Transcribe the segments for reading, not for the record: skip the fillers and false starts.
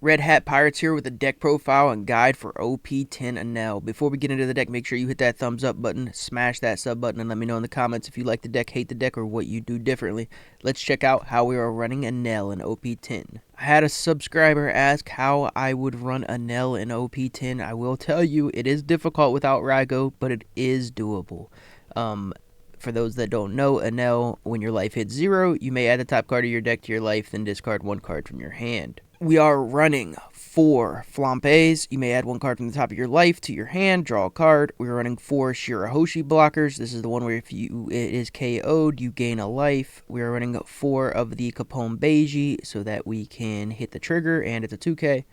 Red Hat Pirates here with a deck profile and guide for OP10 Enel. Before we get into the deck, make sure you hit that thumbs up button, smash that sub button, and let me know in the comments if you like the deck, hate the deck, or what you do differently. Let's check out how we are running Enel in OP10. I had a subscriber ask how I would run Enel in OP10. I will tell you, it is difficult without Rygo, but it is doable. For those that don't know, Enel, when your life hits 0, you may add the top card of your deck to your life, then discard 1 card from your hand. We are running 4 Flampes. You may add 1 card from the top of your life to your hand, draw a card. We're running 4 Shirahoshi blockers. This is the one where if it is KO'd, you gain a life. We are running 4 of the Capone Beiji so that we can hit the trigger, and it's a 2K.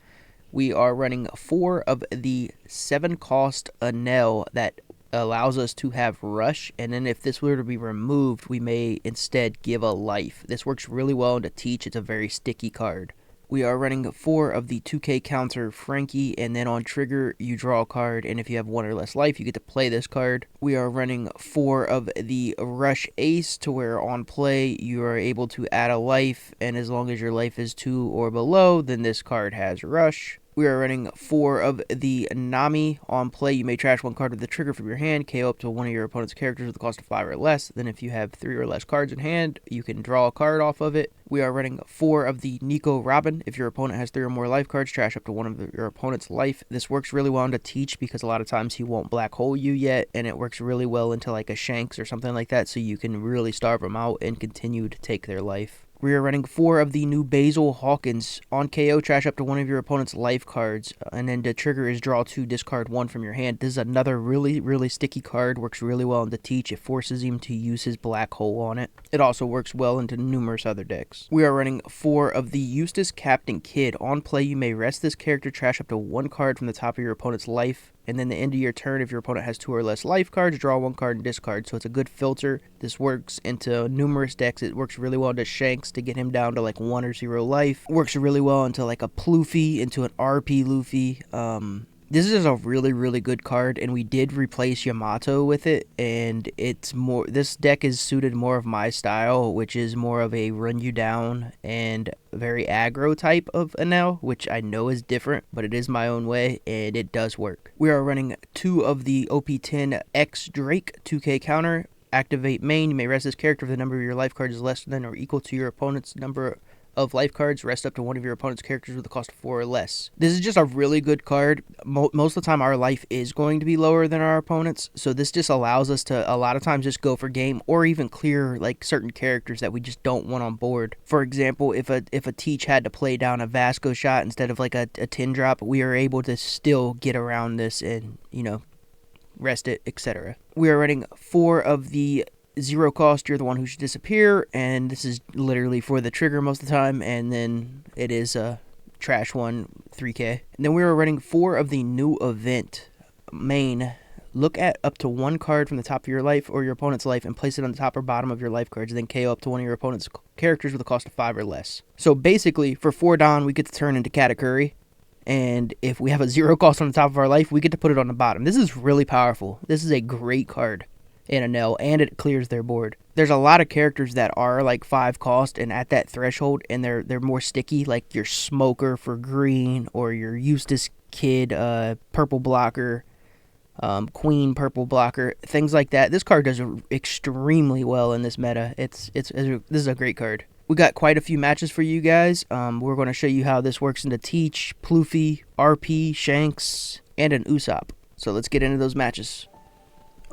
We are running 4 of the 7 cost Enel that allows us to have rush, and then if this were to be removed, we may instead give a life. This works really well to teach. It's a very sticky card. We are running 4 of the 2K counter Frankie, and then on trigger you draw a card, and if you have 1 or less life you get to play this card. We are running 4 of the Rush Ace, to where on play you are able to add a life, and as long as your life is 2 or below, then this card has Rush. We are running 4 of the Nami. On play, you may trash 1 card with the trigger from your hand, KO up to one of your opponent's characters with a cost of 5 or less. Then if you have 3 or less cards in hand, you can draw a card off of it. We are running 4 of the Nico Robin. If your opponent has 3 or more life cards, trash up to one of your opponent's life. This works really well to teach because a lot of times he won't black hole you yet, and it works really well into like a Shanks or something like that, so you can really starve them out and continue to take their life. We are running 4 of the new Basil Hawkins. On KO, trash up to one of your opponent's life cards, and then the trigger is draw 2, discard 1 from your hand. This is another really sticky card. Works really well into teach. It forces him to use his black hole on it. It also works well into numerous other decks. We are running 4 of the Eustace Captain Kidd. On play, you may rest this character, trash up to 1 card from the top of your opponent's life, and then the end of your turn, if your opponent has 2 or less life cards, draw 1 card and discard. So it's a good filter. This works into numerous decks. It works really well into Shanks to get him down to like 1 or 0 life. Works really well into like a Pluffy, into an RP Luffy. This is a really good card, and we did replace Yamato with it, and it's more, this deck is suited more of my style, which is more of a run you down and very aggro type of Enel, which I know is different, but it is my own way, and it does work. We are running 2 of the OP10 X Drake 2K counter. Activate main. You may rest this character if the number of your life cards is less than or equal to your opponent's number of life cards. Rest up to one of your opponent's characters with a cost of 4 or less. This is just a really good card. Most of the time our life is going to be lower than our opponent's, so this just allows us to a lot of times just go for game, or even clear like certain characters that we just don't want on board. For example, if a Teach had to play down a Vasco shot instead of like a 10 drop, we are able to still get around this and, you know, rest it, etc. We are running 4 of the 0 cost, you're the one who should disappear, and this is literally for the trigger most of the time, and then it is a trash 1 3K. And then we are running 4 of the new event main. Look at up to 1 card from the top of your life or your opponent's life and place it on the top or bottom of your life cards, and then KO up to one of your opponent's characters with a cost of 5 or less. So basically, for 4 Don, we get to turn into Katakuri, and if we have a 0 cost on the top of our life, we get to put it on the bottom. This is really powerful. This is a great card in Enel, and it clears their board. There's a lot of characters that are like 5 cost and at that threshold, and they're more sticky, like your Smoker for green, or your Eustace Kid purple blocker, Queen purple blocker, things like that. This card does extremely well in this meta. This is a great card. We got quite a few matches for you guys. We're going to show you how this works into Teach, Pluffy, RP, Shanks, and an Usopp. So let's get into those matches.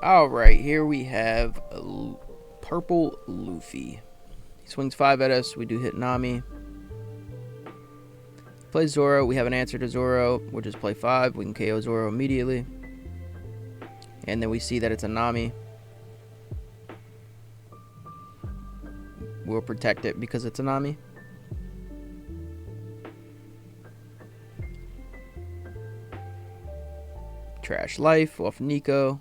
Alright, here we have purple Luffy. He swings 5 at us. We do hit Nami. Play Zoro. We have an answer to Zoro. We'll just play 5. We can KO Zoro immediately. And then we see that it's a Nami. We'll protect it because it's a Nami. Trash life off Nico.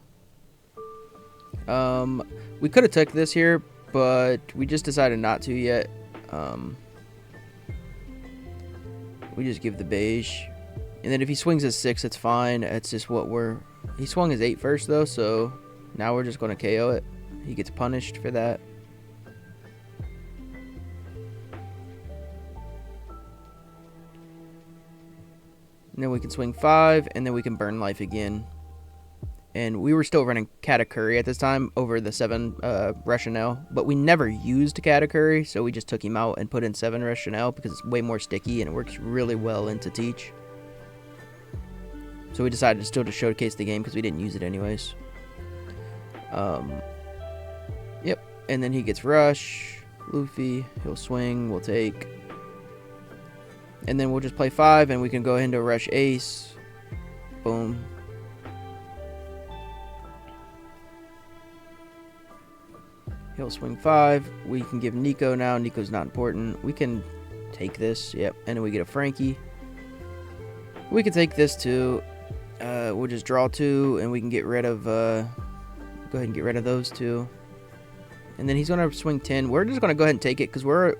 We could have took this here, but we just decided not to yet. We just give the beige. And then if he swings his 6, it's fine. It's just what he swung his 8 first though, so now we're just going to KO it. He gets punished for that. And then we can swing 5, and then we can burn life again. And we were still running Katakuri at this time over the 7 Rationale, but we never used Katakuri, so we just took him out and put in 7 Rationale because it's way more sticky and it works really well into Teach. So we decided still to showcase the game because we didn't use it anyways. Yep, and then he gets Rush, Luffy, he'll swing, we'll take. And then we'll just play 5 and we can go into Rush Ace. Boom. He'll swing 5. We can give Nico now. Nico's not important. We can take this. Yep. And then we get a Frankie. We can take this too. We'll just draw 2 and we can get rid of... go ahead and get rid of those 2. And then he's going to swing 10. We're just going to go ahead and take it because we're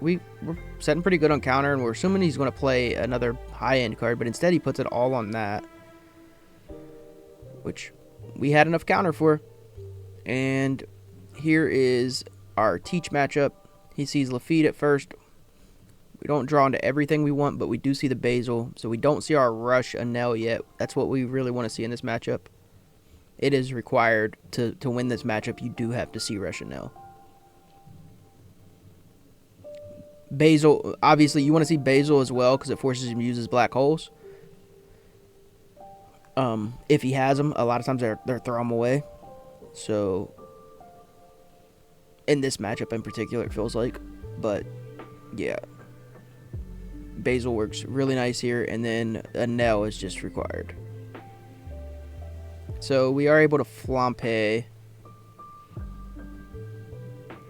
setting pretty good on counter. And we're assuming he's going to play another high-end card. But instead he puts it all on that. Which we had enough counter for. And... here is our Teach matchup. He sees Lafitte at first. We don't draw into everything we want, but we do see the Basil. So we don't see our Rush Enel yet. That's what we really want to see in this matchup. It is required to win this matchup. You do have to see Rush Enel. Basil, obviously you want to see Basil as well because it forces him to use his black holes. If he has them, a lot of times they're throw them away. So... in this matchup in particular, it feels like. But, yeah. Basil works really nice here. And then Enel is just required. So, we are able to Flampe.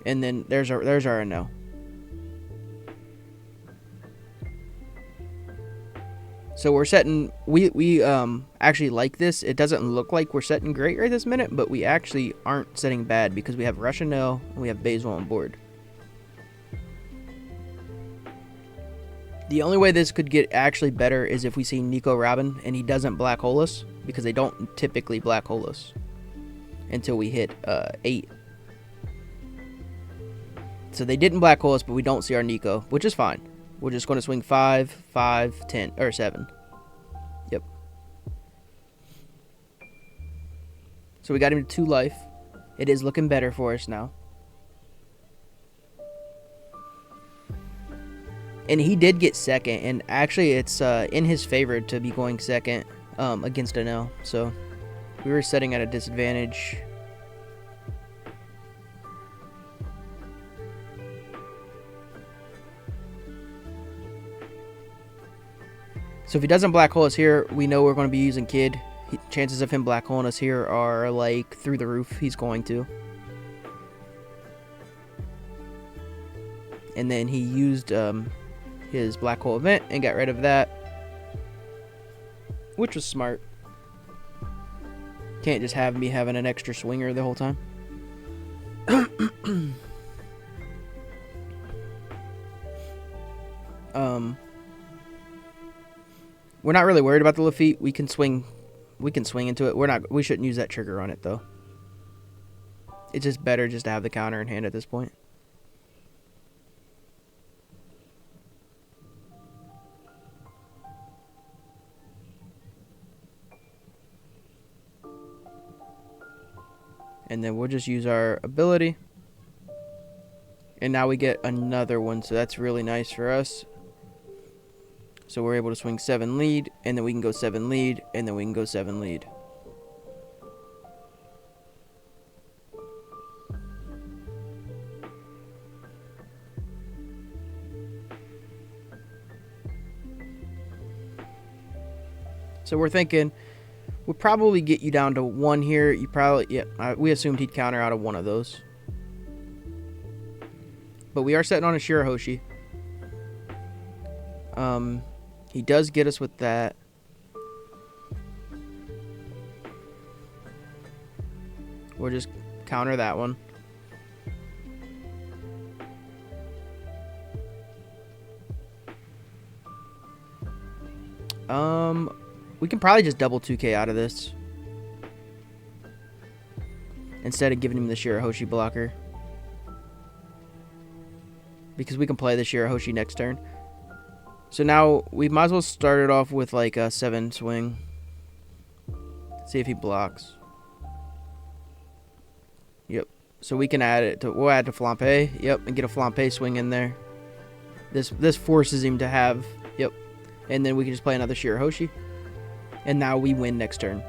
And then there's our Enel. So we're setting, we actually like this. It doesn't look like we're setting great right this minute, but we actually aren't setting bad because we have Rush Enel and we have Basil on board. The only way this could get actually better is if we see Nico Robin and he doesn't black hole us because they don't typically black hole us until we hit 8. So they didn't black hole us, but we don't see our Nico, which is fine. We're just going to swing 5, 5, 10, or 7. Yep. So we got him to 2 life. It is looking better for us now. And he did get second, and actually it's in his favor to be going second against Enel. So we were setting at a disadvantage. So if he doesn't black hole us here, we know we're going to be using Kid. Chances of him black holing us here are like through the roof. He's going to. And then he used his black hole event and got rid of that, which was smart. Can't just have me having an extra swinger the whole time. We're not really worried about the Lafitte. We can swing into it. We shouldn't use that trigger on it though. It's just better just to have the counter in hand at this point. And then we'll just use our ability. And now we get another one, so that's really nice for us. So we're able to swing 7 lead, and then we can go 7 lead, and then we can go 7 lead. So we're thinking we'll probably get you down to 1 here. You probably, yeah, we assumed he'd counter out of 1 of those. But we are setting on a Shirahoshi. He does get us with that. We'll just counter that one. We can probably just double 2K out of this instead of giving him the Shirahoshi blocker, because we can play the Shirahoshi next turn. So now we might as well start it off with like a 7 swing. See if he blocks. Yep. So we can add it to, we'll add to Flampe. Yep, and get a Flampe swing in there. This forces him to have, yep. And then we can just play another Shirahoshi. And now we win next turn.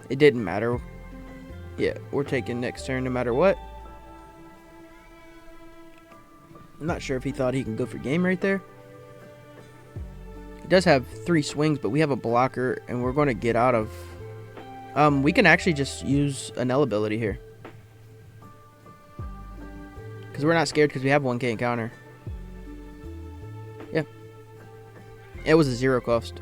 It didn't matter. Yeah, we're taking next turn no matter what. I'm not sure if he thought he can go for game right there. He does have 3 swings, but we have a blocker, and we're going to get out of... we can actually just use Enel ability here. Because we're not scared because we have 1k in counter. Yeah. It was a 0 cost.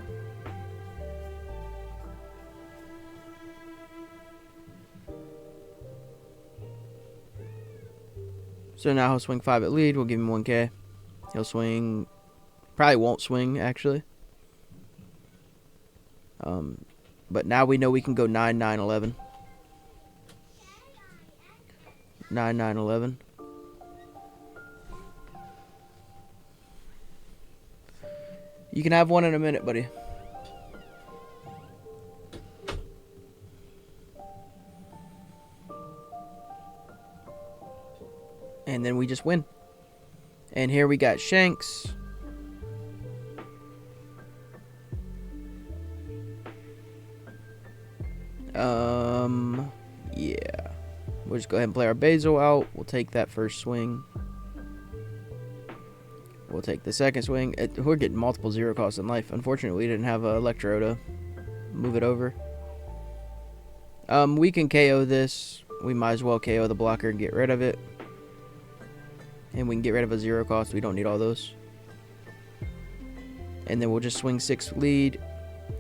So now he'll swing 5 at lead. We'll give him 1k. He'll swing... Probably won't swing, actually. But now we know we can go 9, 9, 11. 9, 9, 11. You can have one in a minute, buddy. And then we just win. And here we got Shanks. Yeah. We'll just go ahead and play our Basil out. We'll take that first swing. We'll take the second swing. We're getting multiple 0 costs in life. Unfortunately, we didn't have an Electro to move it over. We can KO this. We might as well KO the blocker and get rid of it. And we can get rid of a 0 cost. We don't need all those. And then we'll just swing 6 lead.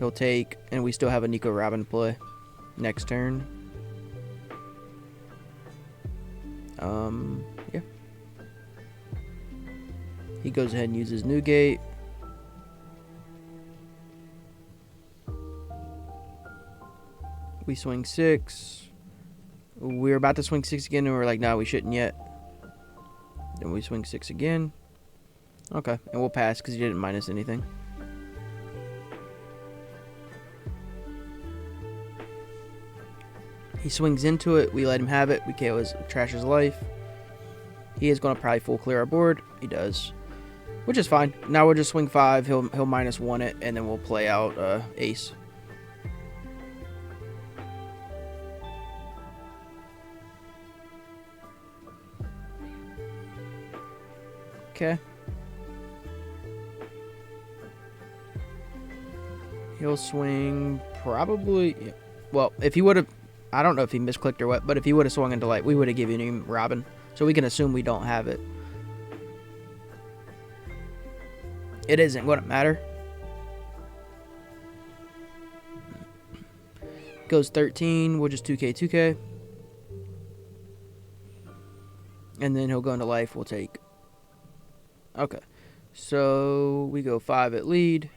He'll take. And we still have a Nico Robin play. Next turn. Yeah. He goes ahead and uses Newgate. We swing 6. We're about to swing 6 again, and we're like, nah, we shouldn't yet. Then we swing 6 again. Okay, and we'll pass because he didn't minus anything. He swings into it. We let him have it. We KO his trash his life. He is going to probably full clear our board. He does, which is fine. Now we'll just swing 5. He'll -1 it, and then we'll play out ace. Okay. He'll swing probably. Well, if he would have. I don't know if he misclicked or what, but if he would have swung into light, we would have given him Robin. So we can assume we don't have it. It isn't going to matter. Goes 13. We'll just 2k, 2k. And then he'll go into life. We'll take. Okay. So we go 5 at lead.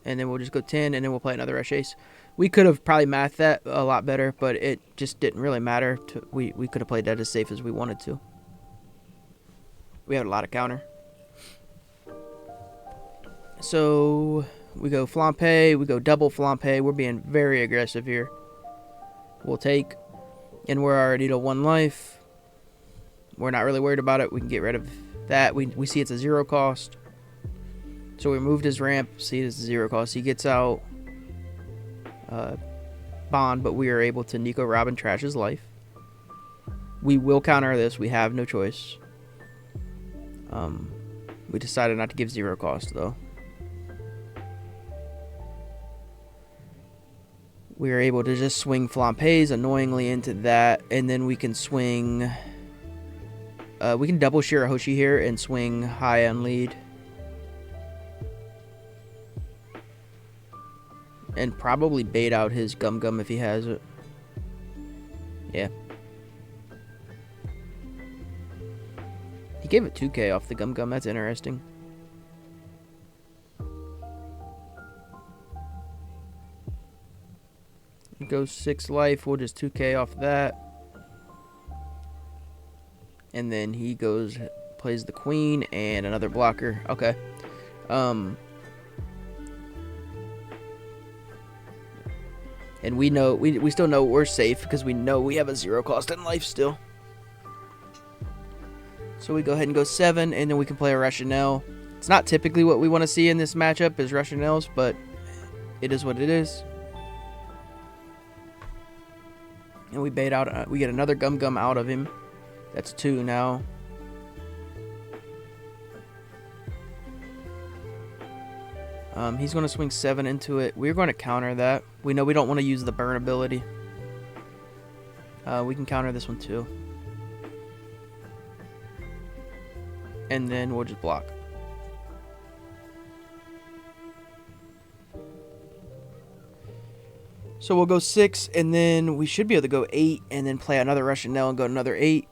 And then we'll just go 10, and then we'll play another rush ace. We could have probably mathed that a lot better, but it just didn't really matter. We could have played that as safe as we wanted to. We had a lot of counter. So we go Flampe, we go double Flampe. We're being very aggressive here. We'll take, and we're already to 1 life. We're not really worried about it. We can get rid of that. We see it's a 0 cost. So we moved his ramp. See, it's a 0 cost. He gets out Bond, but we are able to Nico Robin trash his life. We will counter this. We have no choice. We decided not to give 0 cost, though. We are able to just swing Flampes annoyingly into that, and then we can swing... we can double Shirahoshi here and swing high on lead. And probably bait out his Gum Gum if he has it. Yeah. He gave it 2k off the Gum Gum. That's interesting. goes 6 life. We'll just 2k off that. And then he goes, plays the queen and another blocker. Okay. And we know, we still know we're safe because we know we have a 0 cost in life still. So we go ahead and go 7, and then we can play a Rationale. It's not typically what we want to see in this matchup is Rationales, but it is what it is. And we bait out, we get another Gum Gum out of him. That's 2 now. He's going to swing 7 into it. We're going to counter that. We know we don't want to use the burn ability. We can counter this one too. And then we'll just block. So we'll go 6, and then we should be able to go 8, and then play another Rationale and go another 8.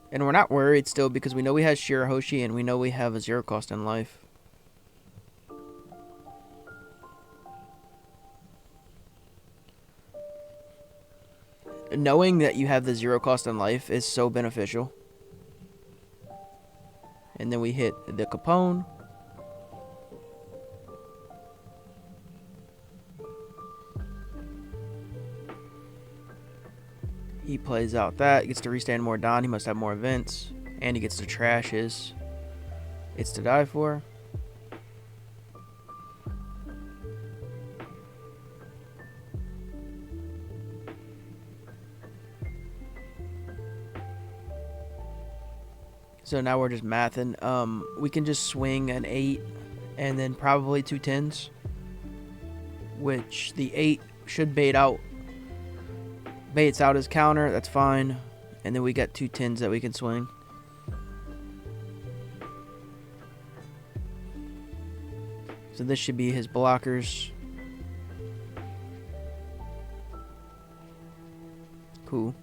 And we're not worried still because we know we have Shirahoshi and we know we have a 0 cost in life. Knowing that you have the 0 cost in life is so beneficial. And then we hit the Capone. He plays out that. He gets to restand more Don. He must have more events. And he gets to trash his It's to Die For. So now we're just mathing. We can just swing an 8 and then probably 2 10s. Which the 8 should bait out. Baits out his counter, that's fine. And then we got 2 10s that we can swing. So this should be his blockers. Cool.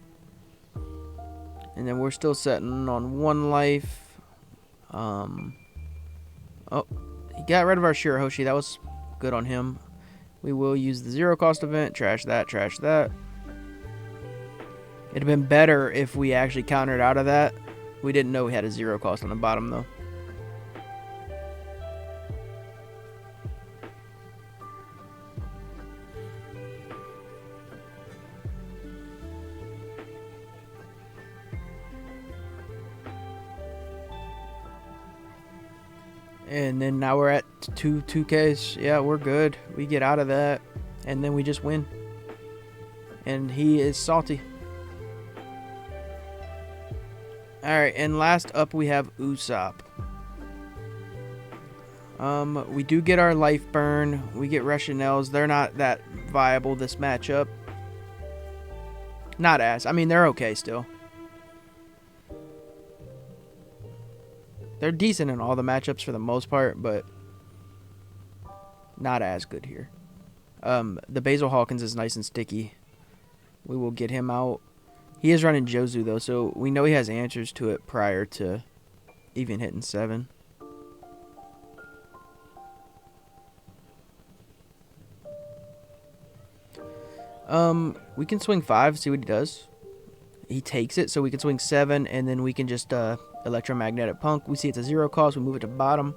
And then we're still sitting on 1 life. Oh, he got rid of our Shirahoshi. That was good on him. We will use the 0 cost event. Trash that, trash that. It'd have been better if we actually countered out of that. We didn't know we had a 0 cost on the bottom, though. And then now we're at 2Ks. Yeah, we're good. We get out of that. And then we just win. And he is salty. Alright, and last up we have Usopp. We do get our life burn. We get Rationales. They're not that viable this matchup. Not as. I mean, they're okay still. They're decent in all the matchups for the most part, but not as good here. The Basil Hawkins is nice and sticky. We will get him out. He is running Jozu, though, so we know he has answers to it prior to even hitting 7. We can swing 5, see what he does. He takes it, so we can swing 7, and then we can just electromagnetic punk. We see it's a 0 cost. We move it to bottom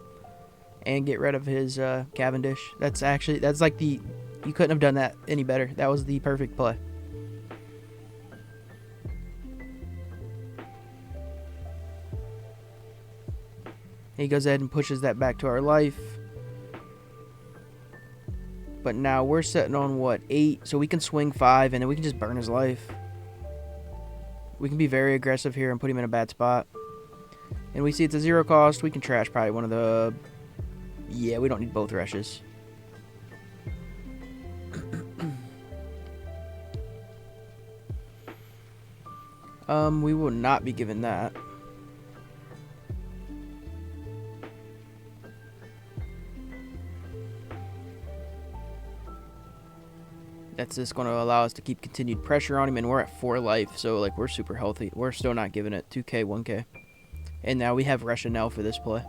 and get rid of his Cavendish. That's like the, you couldn't have done that any better. That was the perfect play. He goes ahead and pushes that back to our life. But now we're sitting on, what, 8? So we can swing 5, and then we can just burn his life. We can be very aggressive here and put him in a bad spot. And we see it's a 0 cost. We can trash probably one of the... Yeah, we don't need both rushes. We will not be given that. That's just going to allow us to keep continued pressure on him, and we're at 4 life, so like we're super healthy. We're still not giving it 2K, 1K. And now we have Rationale for this play.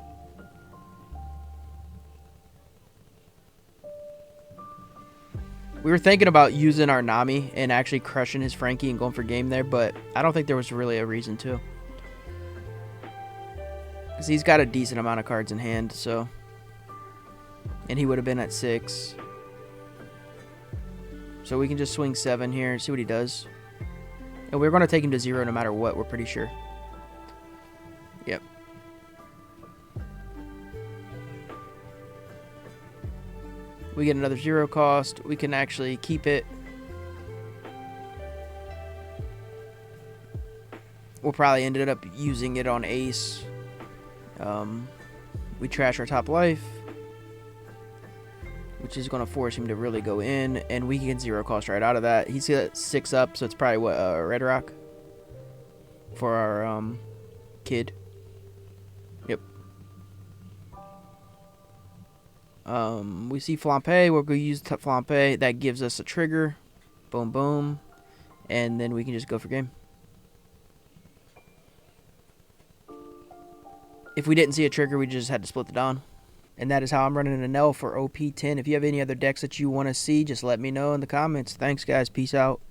We were thinking about using our Nami and actually crushing his Frankie and going for game there, but I don't think there was really a reason to. Because he's got a decent amount of cards in hand, so... And he would have been at 6. So we can just swing 7 here and see what he does. And we're going to take him to 0 no matter what, we're pretty sure. Yep. We get another 0 cost. We can actually keep it. We'll probably ended up using it on ace. We trash our top life, which is going to force him to really go in, and we can get 0 cost right out of that. He's got 6 up, so it's probably what, red rock for our kid. Yep. We see Flampe. We're going to use Flampe. That gives us a trigger. Boom, boom. And then we can just go for game. If we didn't see a trigger, we just had to split the Dawn. And that is how I'm running an Enel for OP10. If you have any other decks that you want to see, just let me know in the comments. Thanks, guys. Peace out.